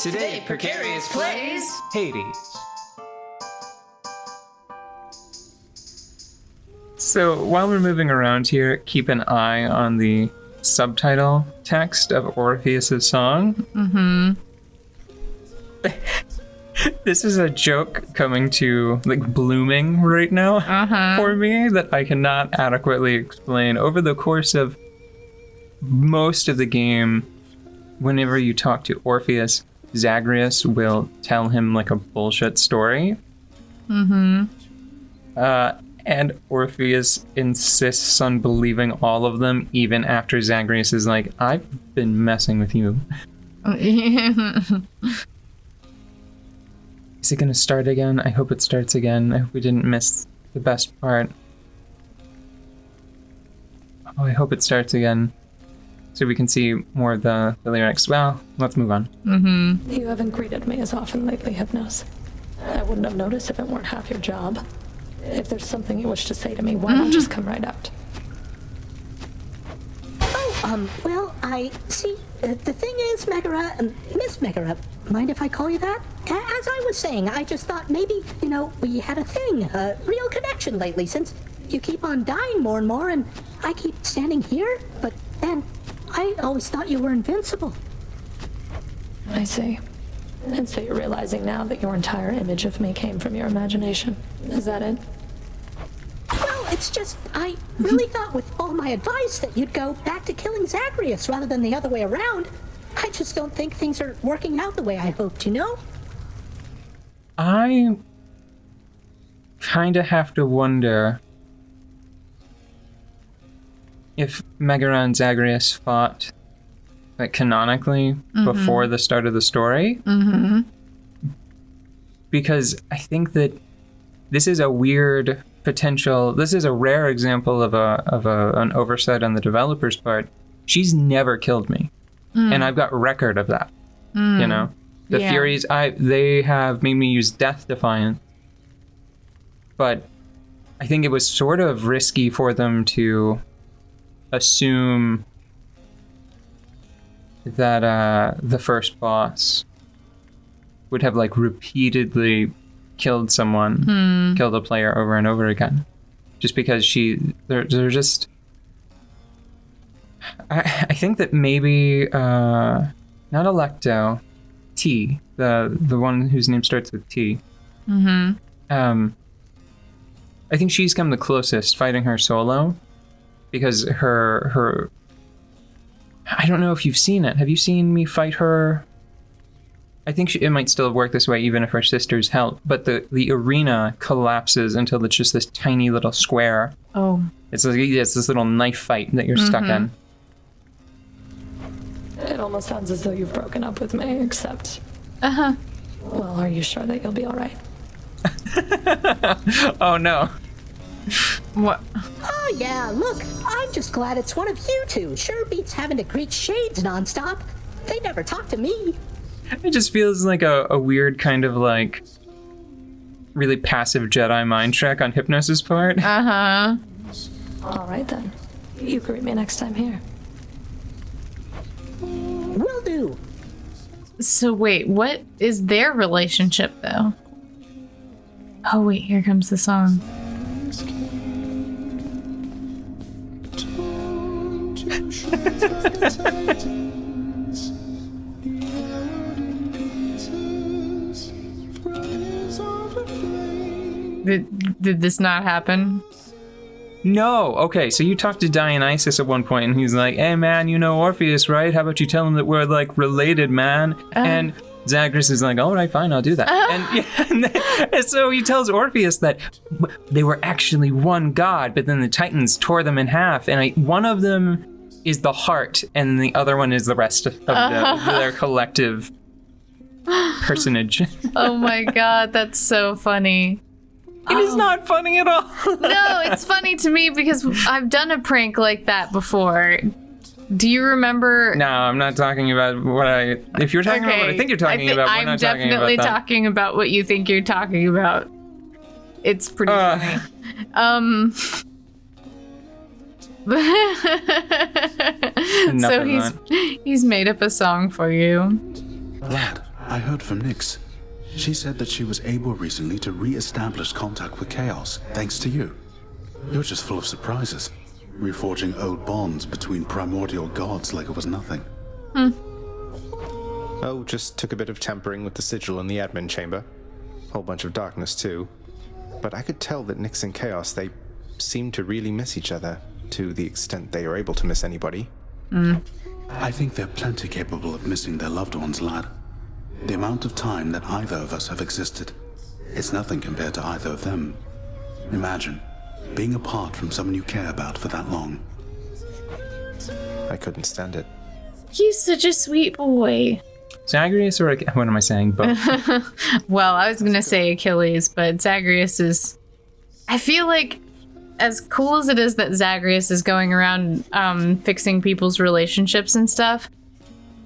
Today, Precarious plays Hades. So while we're moving around here, keep an eye on the subtitle text of Orpheus's song. Mm-hmm. This is a joke coming to, blooming right now for me that I cannot adequately explain. Over the course of most of the game, whenever you talk to Orpheus, Zagreus will tell him, a bullshit story. Mm-hmm. And Orpheus insists on believing all of them, even after Zagreus is like, I've been messing with you. Is it gonna start again? I hope it starts again. I hope we didn't miss the best part. Oh, I hope it starts again, so we can see more of the lyrics. Well, let's move on. Mm-hmm. You haven't greeted me as often lately, Hypnos. I wouldn't have noticed if it weren't half your job. If there's something you wish to say to me, why not just come right out? Well, I see. The thing is, Megara, Miss Megara, mind if I call you that? As I was saying, I just thought maybe, we had a thing, a real connection lately, since you keep on dying more and more, and I keep standing here, but then I always thought you were invincible. I see. And so you're realizing now that your entire image of me came from your imagination. Is that it? Well, it's just, I really thought with all my advice that you'd go back to killing Zagreus rather than the other way around. I just don't think things are working out the way I hoped, I kind of have to wonder if Megara and Zagreus fought, canonically before the start of the story. Mm-hmm. Because I think that this is a weird this is a rare example of an oversight on the developer's part. She's never killed me. And I've got record of that. The Furies, they have made me use Death Defiance. But I think it was sort of risky for them to assume that the first boss would have repeatedly killed someone, killed a player over and over again, just because they're just. I think that maybe not Alecto, T, the one whose name starts with T. Mm-hmm. I think she's come the closest fighting her solo, because her. I don't know if you've seen it. Have you seen me fight her? I think it might still work this way even if her sisters help, but the arena collapses until it's just this tiny little square. Oh. It's this little knife fight that you're stuck in. It almost sounds as though you've broken up with me, except... Uh-huh. Well, are you sure that you'll be alright? Oh, no. What? Oh, yeah, look, I'm just glad it's one of you two. Sure beats having to greet shades nonstop. They never talk to me. It just feels like a weird kind of really passive Jedi mind trick on Hypnos's part. Uh-huh. Alright then. You greet me next time here. Will do. So wait, what is their relationship, though? Oh, wait, here comes the song. Did this not happen? No. Okay, so you talked to Dionysus at one point, and he's like, hey, man, you know Orpheus, right? How about you tell him that we're, related, man? And Zagreus is like, all right, fine, I'll do that. And so he tells Orpheus that they were actually one god, but then the Titans tore them in half, and one of them is the heart, and the other one is the rest of their collective personage. Oh my god, that's so funny. It is not funny at all. No, it's funny to me because I've done a prank like that before. Do you remember? No, I'm not talking about what if you're talking about what I think you're talking about, we're not talking about that. I'm definitely talking about what you think you're talking about. It's pretty funny. So he's made up a song for you. Lad, I heard from Nyx. She said that she was able recently to re-establish contact with Chaos, thanks to you. You're just full of surprises, reforging old bonds between primordial gods like it was nothing. Oh, just took a bit of tampering with the sigil in the admin chamber. Whole bunch of darkness, too. But I could tell that Nyx and Chaos, they seem to really miss each other, to the extent they are able to miss anybody. I think they're plenty capable of missing their loved ones, lad. The amount of time that either of us have existed is nothing compared to either of them. Imagine being apart from someone you care about for that long. I couldn't stand it. He's such a sweet boy. Zagreus or what am I saying? Both. Well, I was gonna say Achilles, but Zagreus is... I feel like as cool as it is that Zagreus is going around fixing people's relationships and stuff,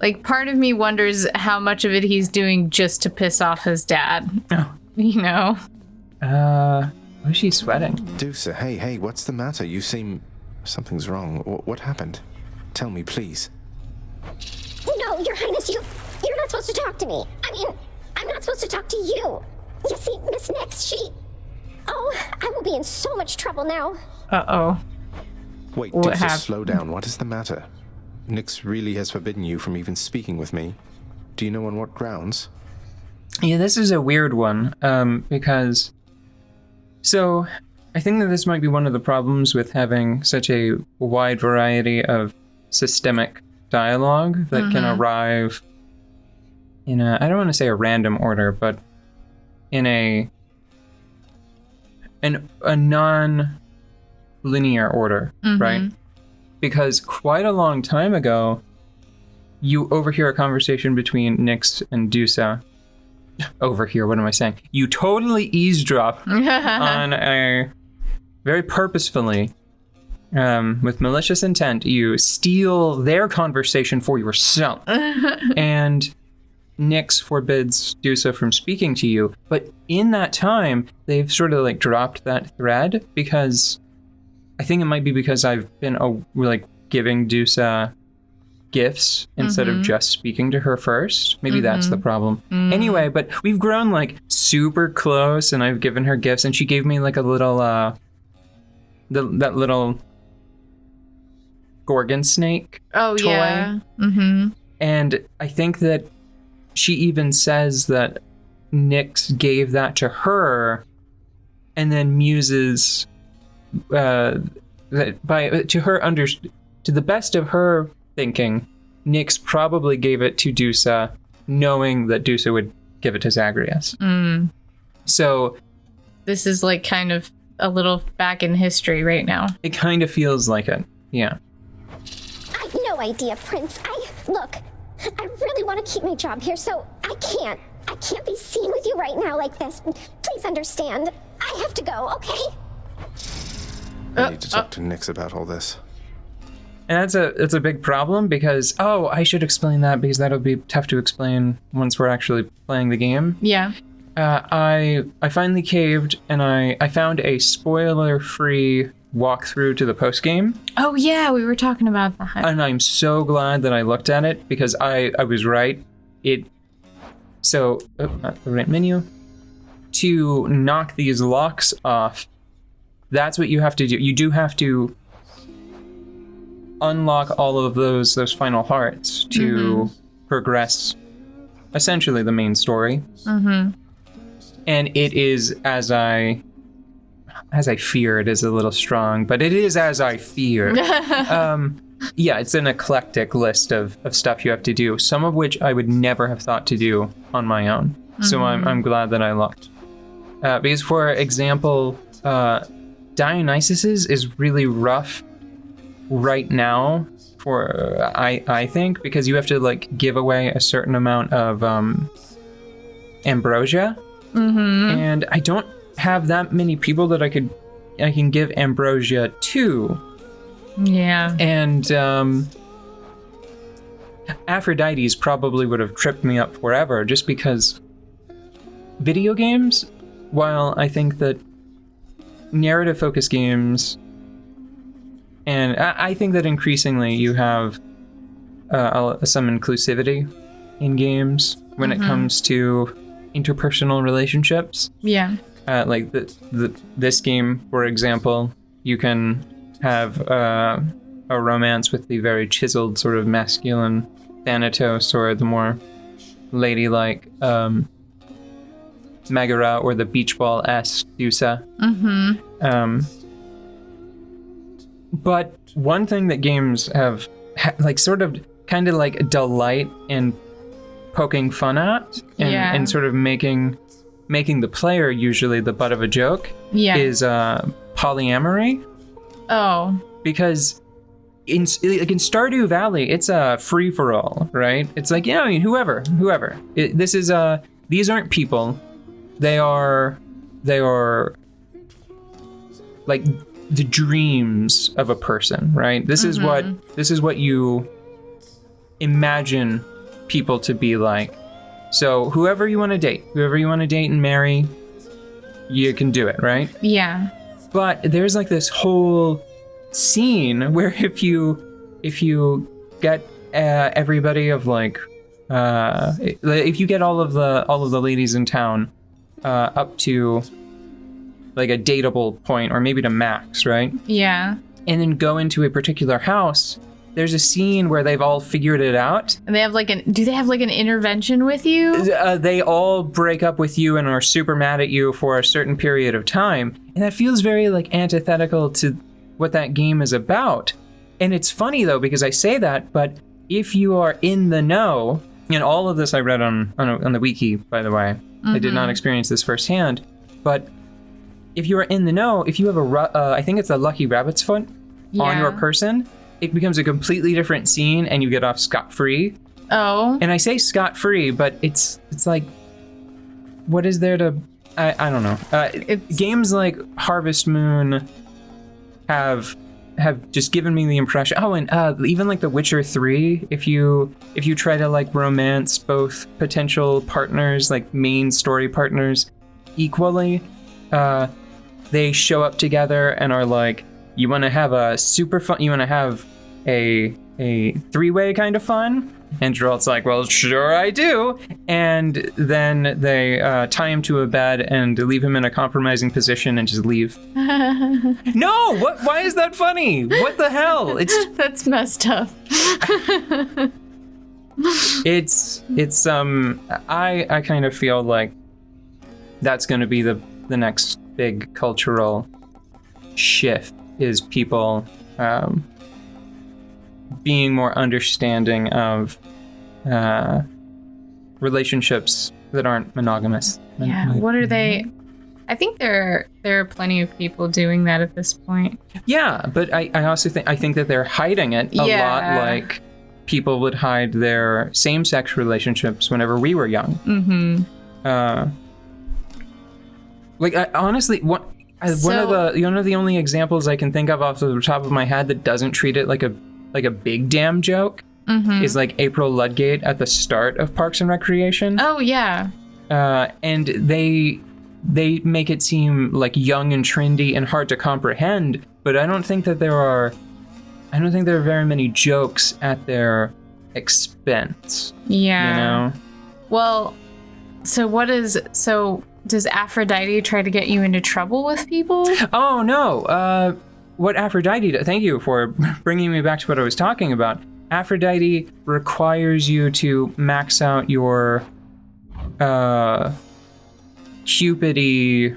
like part of me wonders how much of it he's doing just to piss off his dad. Oh. You know? Why is she sweating? Dusa, hey, what's the matter? You seem... Something's wrong. What happened? Tell me, please. No, Your Highness, you're not supposed to talk to me. I mean, I'm not supposed to talk to you. You see, Miss Nyx, she... Oh, I will be in so much trouble now. Uh-oh. Wait, What Dusa, happened? slow down. What is the matter? Nyx really has forbidden you from even speaking with me. Do you know on what grounds? Yeah, this is a weird one, because... So, I think that this might be one of the problems with having such a wide variety of systemic dialogue that can arrive in a... I don't want to say a random order, but in a non-linear order, right? Because quite a long time ago, you overhear a conversation between Nyx and Dusa. Overhear, what am I saying? You totally eavesdrop on a... Very purposefully, with malicious intent, you steal their conversation for yourself. And Nyx forbids Dusa from speaking to you. But in that time, they've sort of like dropped that thread because... I think it might be because I've been giving Dusa gifts instead of just speaking to her first. Maybe that's the problem. Anyway, but we've grown like super close, and I've given her gifts, and she gave me like a little that little Gorgon snake Oh, toy. yeah. And I think that she even says that Nyx gave that to her, and then muses that to the best of her thinking, Nyx probably gave it to Dusa, knowing that Dusa would give it to Zagreus. So This is like kind of a little back in history right now. it kind of feels like it. Yeah. I've no idea, Prince. Look, I really want to keep my job here, so I can't be seen with you right now like this. Please understand. I have to go, okay? I need to talk to Nyx about all this. And it's a big problem because, I should explain that because that'll be tough to explain once we're actually playing the game. Yeah. I finally caved, and I found a spoiler-free walkthrough to the post-game. Oh, yeah, we were talking about that. And I'm so glad that I looked at it because I was right. Not the right menu. To knock these locks off, that's what you have to do. You do have to unlock all of those final hearts to progress essentially the main story. And it is as I fear. It is a little strong, but it is as I fear. Yeah, it's an eclectic list of stuff you have to do, some of which I would never have thought to do on my own. So I'm glad that I looked. Because, for example, Dionysus's is really rough right now, I think, because you have to like give away a certain amount of ambrosia. And I don't have that many people that I can give ambrosia to. Yeah. And Aphrodite's probably would have tripped me up forever, just because video games, while I think that narrative-focused games, and I think that increasingly you have some inclusivity in games when it comes to interpersonal relationships. Yeah. Like this game, for example, you can have a romance with the very chiseled sort of masculine Thanatos, or the more ladylike Megara, or the beach ball-esque Dusa. But one thing that games have like sort of kind of like delight in poking fun at and sort of making the player usually the butt of a joke is polyamory. Oh. Because in Stardew Valley, it's a free-for-all, right? It's like, I mean, whoever. These aren't people. They are like the dreams of a person, right? This is what you imagine people to be like. So whoever you want to date and marry, you can do it, right? Yeah. But there's like this whole scene where if you get everybody of like if you get all of the ladies in town up to like a dateable point, or maybe to max, right? Yeah. And then go into a particular house, there's a scene where they've all figured it out. And they have do they have like an intervention with you? They all break up with you and are super mad at you for a certain period of time. And that feels very like antithetical to what that game is about. And it's funny though, because I say that, but if you are in the know, and all of this I read on the wiki, by the way, I did not experience this firsthand, but if you are in the know, if you have I think it's a lucky rabbit's foot on your person, it becomes a completely different scene and you get off scot-free. Oh. And I say scot-free, but it's like, what is there to, I don't know. Games like Harvest Moon have just given me the impression. Oh, and even like The Witcher 3, if you try to like romance both potential partners, like main story partners, equally, they show up together and are like, you want to have a super fun, you want to have a three-way kind of fun? And Geralt's like, well, sure I do. And then they tie him to a bed and leave him in a compromising position and just leave. No! Why is that funny? What the hell? That's messed up. I kind of feel like that's going to be the next big cultural shift, is people being more understanding of relationships that aren't monogamous. Yeah, what are they? I think there are plenty of people doing that at this point. Yeah, but I also think that they're hiding it a lot, like people would hide their same-sex relationships whenever we were young. Mm-hmm. Honestly, one of the only examples I can think of off the top of my head that doesn't treat it like a big damn joke is like April Ludgate at the start of Parks and Recreation. Oh yeah. And they make it seem like young and trendy and hard to comprehend, but I don't think there are very many jokes at their expense. Yeah. You know? Well, so does Aphrodite try to get you into trouble with people? Oh, no. What Aphrodite does, thank you for bringing me back to what I was talking about. Aphrodite requires you to max out your Cupid-y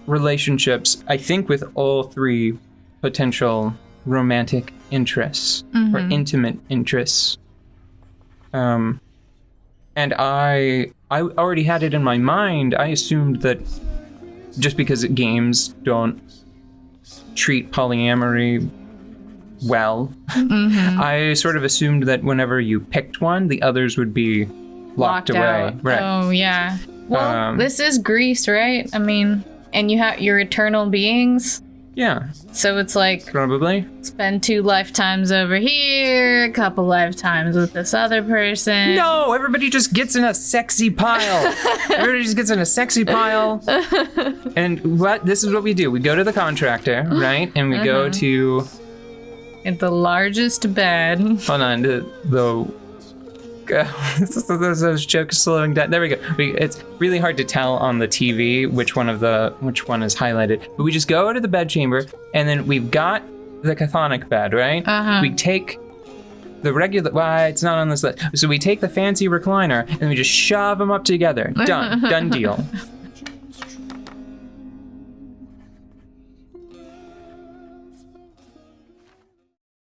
relationships, I think, with all three potential romantic interests or intimate interests. And I already had it in my mind. I assumed that just because games don't treat polyamory well, I sort of assumed that whenever you picked one, the others would be locked away. Out. Right. Oh, yeah. Well, this is Greece, right? I mean, and you have your eternal beings. Yeah. So it's like, probably spend 2 lifetimes over here, a couple lifetimes with this other person. No, everybody just gets in a sexy pile. Everybody just gets in a sexy pile. And this is what we do. We go to the contractor, right? And we go to... At the largest bed. Hold on. those jokes slowing down. There we go. It's really hard to tell on the TV which one is highlighted. But we just go to the bedchamber, and then we've got the chthonic bed, right? We take the regular. Well, it's not on this list. So we take the fancy recliner, and we just shove them up together. Done deal.